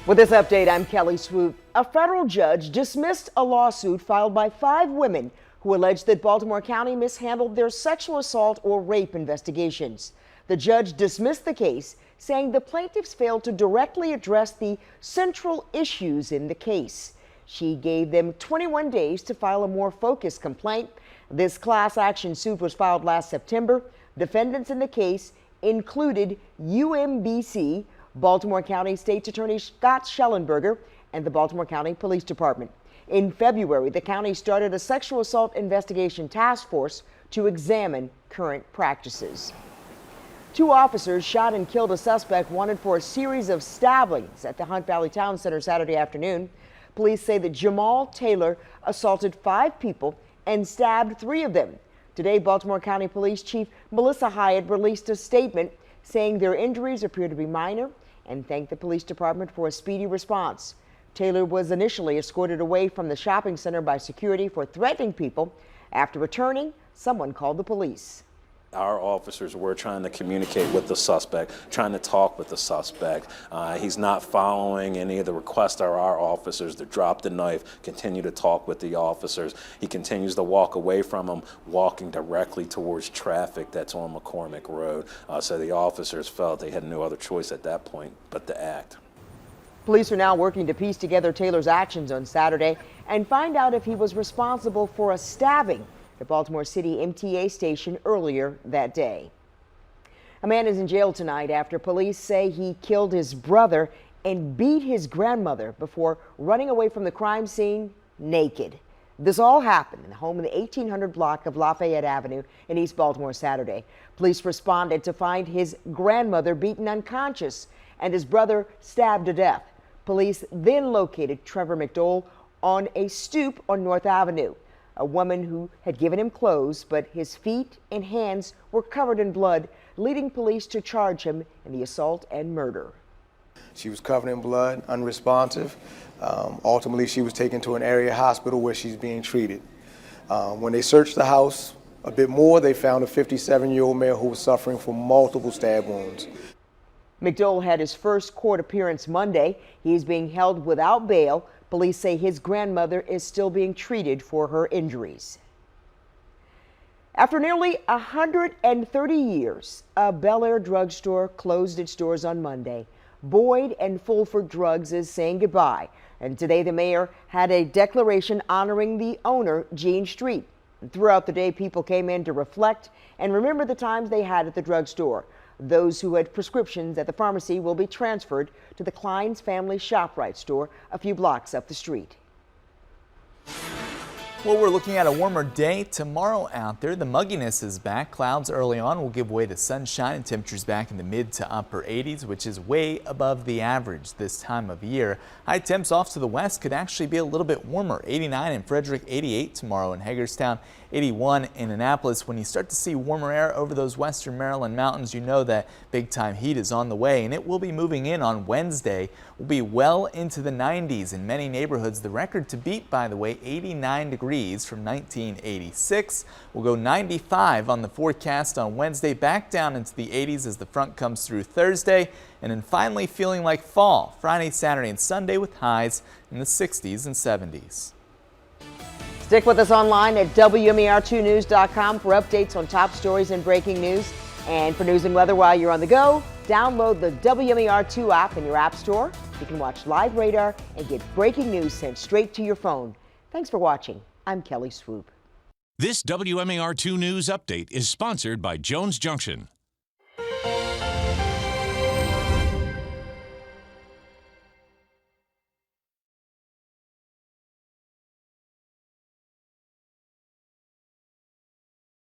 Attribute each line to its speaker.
Speaker 1: With this update, I'm Kelly Swoop. A federal judge dismissed a lawsuit filed by 5 women who alleged that Baltimore County mishandled their sexual assault or rape investigations. The judge dismissed the case, saying the plaintiffs failed to directly address the central issues in the case. She gave them 21 days to file a more focused complaint. This class action suit was filed last September. Defendants in the case included UMBC, Baltimore County State's Attorney Scott Schellenberger, and the Baltimore County Police Department. In February, the county started a sexual assault investigation task force to examine current practices. 2 officers shot and killed a suspect wanted for a series of stabbings at the Hunt Valley Town Center Saturday afternoon. Police say that Jamal Taylor assaulted 5 people and stabbed 3 of them. Today, Baltimore County Police Chief Melissa Hyatt released a statement saying their injuries appear to be minor and thanked the police department for a speedy response. Taylor was initially escorted away from the shopping center by security for threatening people. After returning, someone called the police.
Speaker 2: Our officers were trying to communicate with the suspect, trying to talk with the suspect. He's not following any of the requests of our officers to drop the knife, continue to talk with the officers. He continues to walk away from them, walking directly towards traffic that's on McCormick Road. So the officers felt they had no other choice at that point but to act.
Speaker 1: Police are now working to piece together Taylor's actions on Saturday and find out if he was responsible for a stabbing at the Baltimore City MTA station earlier that day. A man is in jail tonight after police say he killed his brother and beat his grandmother before running away from the crime scene naked. This all happened in the home in the 1800 block of Lafayette Avenue in East Baltimore Saturday. Police responded to find his grandmother beaten unconscious and his brother stabbed to death. Police then located Trevor McDowell on a stoop on North Avenue. A woman who had given him clothes, but his feet and hands were covered in blood, leading police to charge him in the assault and murder.
Speaker 3: She was covered in blood, unresponsive. Ultimately, she was taken to an area hospital where she's being treated. When they searched the house a bit more, they found a 57-year-old male who was suffering from multiple stab wounds.
Speaker 1: McDowell had his first court appearance Monday. He is being held without bail. Police say his grandmother is still being treated for her injuries. After nearly 130 years, a Bel Air drugstore closed its doors on Monday. Boyd and Fulford Drugs is saying goodbye. And today the mayor had a declaration honoring the owner, Gene Street. And throughout the day, people came in to reflect and remember the times they had at the drugstore. Those who had prescriptions at the pharmacy will be transferred to the Klein's Family ShopRite store a few blocks up the street.
Speaker 4: Well, we're looking at a warmer day tomorrow out there. The mugginess is back. Clouds early on will give way to sunshine and temperatures back in the mid to upper 80s, which is way above the average this time of year. High temps off to the west could actually be a little bit warmer. 89 in Frederick, 88 tomorrow in Hagerstown, 81 in Annapolis. When you start to see warmer air over those western Maryland mountains, you know that big time heat is on the way, and it will be moving in on Wednesday. We'll be well into the 90s in many neighborhoods. The record to beat, by the way, 89 degrees from 1986. We'll go 95 on the forecast on Wednesday, back down into the 80s as the front comes through Thursday, and then finally feeling like fall Friday, Saturday, and Sunday with highs in the 60s and 70s.
Speaker 1: Stick with us online at WMAR2news.com for updates on top stories and breaking news. And for news and weather while you're on the go, download the WMAR2 app in your app store. You can watch live radar and get breaking news sent straight to your phone. Thanks for watching. I'm Kelly Swoop.
Speaker 5: This WMAR2 News Update is sponsored by Jones Junction.